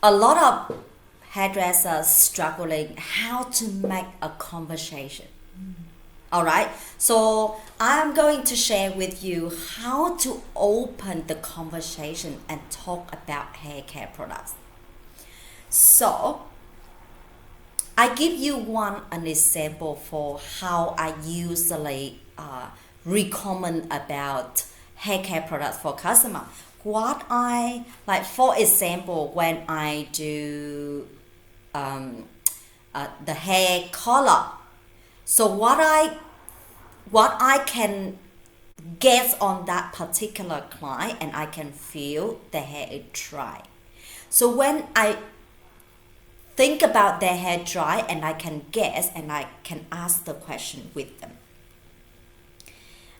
a lot of hairdressers struggling how to make a conversation. All right, so I'm going to share with you how to open the conversation and talk about hair care products. So I give you an example for how I usually recommend about hair care products for customer. What I like, for example, when I do the hair color. So what I can guess on that particular client, and I can feel the hair is dry. So when I think about their hair dry, and I can guess, and I can ask the question with them.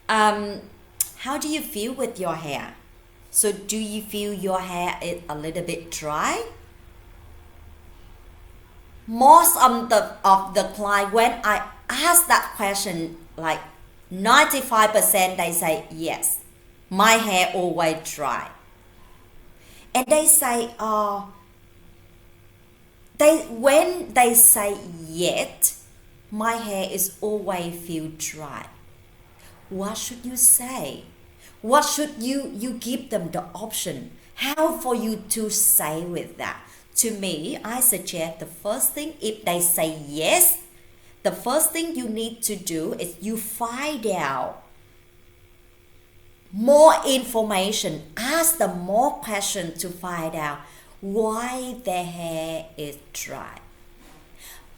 How do you feel with your hair? So do you feel your hair is a little bit dry? Most of the client, when I ask that question, like 95% they say yes, my hair always dry. And they say, when they say yes, my hair is always feel dry. What should you say? What should you give them the option? How for you to say with that? To me, I suggest the first thing, if they say yes, the first thing you need to do is you find out more information, ask them more questions to find out why their hair is dry.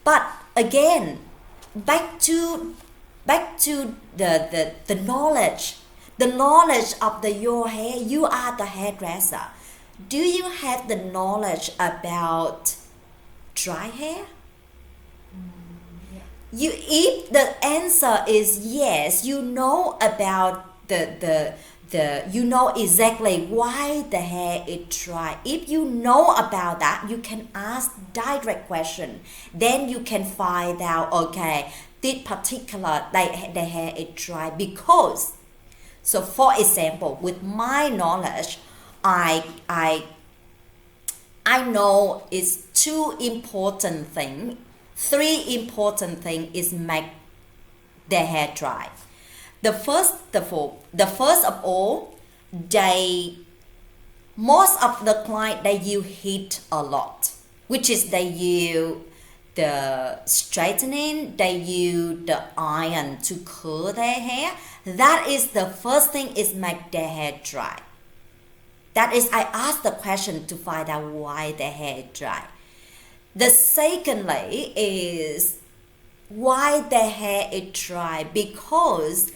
But again, back to the knowledge. The knowledge of your hair. You are the hairdresser. Do you have the knowledge about dry hair? If the answer is yes, you know about you know exactly why the hair is dry. If you know about that, you can ask direct question. Then you can find out, okay, this particular the hair is dry because. So for example, with my knowledge, I know it's three important things is make their hair dry. The first of all, most of the client they use heat a lot, which is they use the straightening, they use the iron to curl their hair. That is the first thing is make their hair dry. That is, I ask the question to find out why their hair is dry. The secondly is why their hair is dry because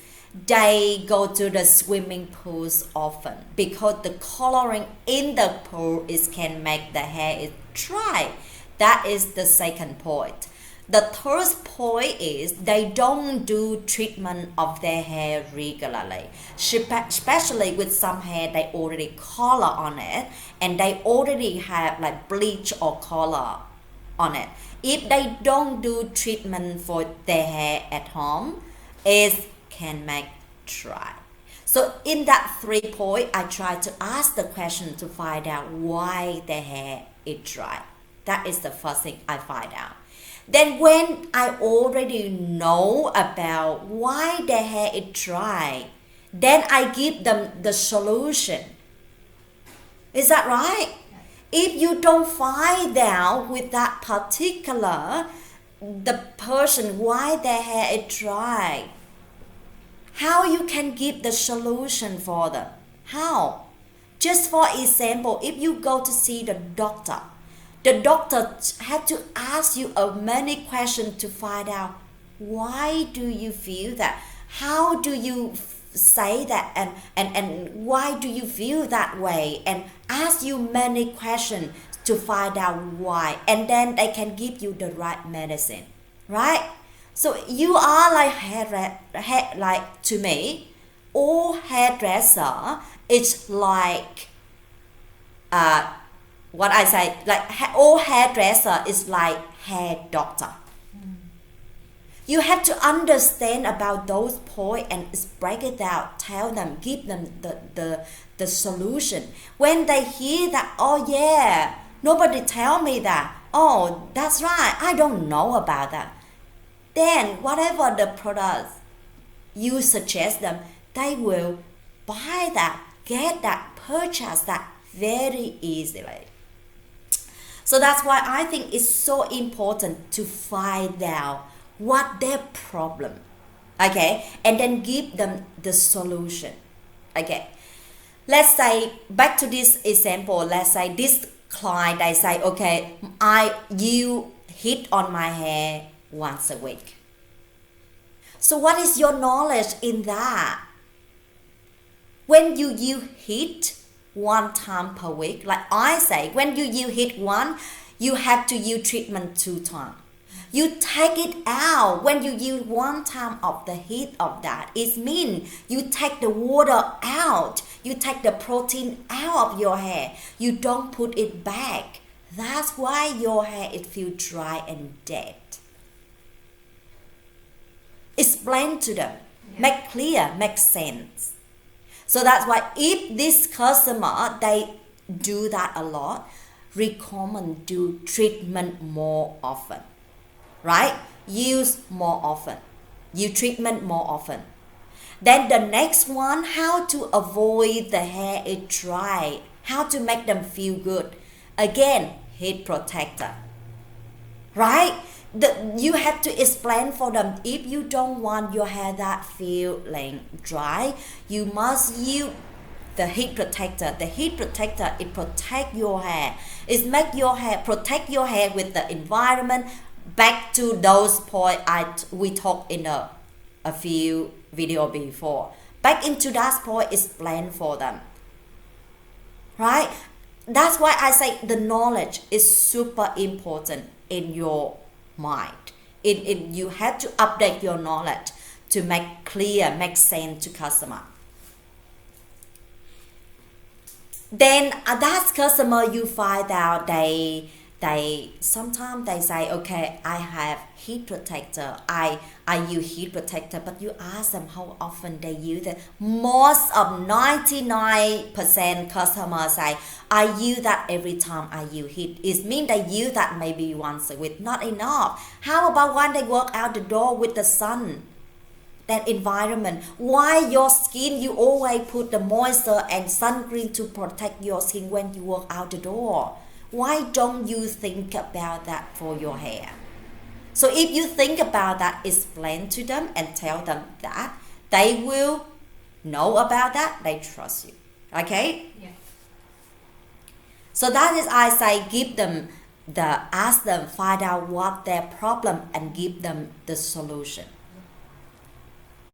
they go to the swimming pools often, because the coloring in the pool can make the hair is dry. That is the second point. The third point is they don't do treatment of their hair regularly, especially with some hair they already color on it and they already have like bleach or color on it. If they don't do treatment for their hair at home, it can make dry. So in that 3 point, I try to ask the question to find out why their hair is dry. That is the first thing I find out. Then when I already know about why their hair is dry, then I give them the solution. Is that right? If you don't find out with that particular the person why their hair is dry, how you can give the solution for them? How? Just for example, if you go to see the doctor had to ask you many questions to find out why do you feel that, how do you say that, and why do you feel that way, and ask you many questions to find out why, and then they can give you the right medicine, right? So you are like to me, all hairdresser is like what I say, like all hairdresser is like hair doctor. You have to understand about those points and break it out, tell them, give them the solution. When they hear that, oh yeah, Nobody tell me that. Oh, that's right. I don't know about that. Then whatever the product you suggest them, they will buy that, get that, purchase that very easily. So that's why I think it's so important to find out what their problem, okay, and then give them the solution, okay. Let's say, back to this example, let's say this client, they say, okay, you hit on my hair once a week. So what is your knowledge in that? When you hit one time per week, like I say, when you hit one, you have to use treatment 2 times. You take it out. When you use 1 time of the heat of that, it means you take the water out. You take the protein out of your hair. You don't put it back. That's why your hair it feels dry and dead. Explain to them. Make clear, make sense. So that's why if this customer, they do that a lot, recommend do treatment more often. Right? Use more often. Use treatment more often. Then the next one, how to avoid the hair it dry. How to make them feel good. Again, heat protector. Right? You have to explain for them, if you don't want your hair that feeling dry, you must use the heat protector. The heat protector, it protect your hair. It make your hair, protect your hair with the environment. Back to those points we talked in a few video before. Back into that point, explain for them. Right? That's why I say the knowledge is super important in your mind. You have to update your knowledge to make clear, make sense to customer. Then that customer, you find out they sometimes they say, okay, I have heat protector, I use heat protector, but you ask them how often they use it. Most of 99% customers say, I use that every time I use heat. It means they use that maybe once a week, not enough. How about when they walk out the door with the sun? That environment. Why your skin, you always put the moisture and sunscreen to protect your skin when you walk out the door? Why don't you think about that for your hair? So if you think about that, explain to them and tell them that, they will know about that, they trust you. Okay? Yeah. So that is, I say, give them ask them, find out what their problem and give them the solution.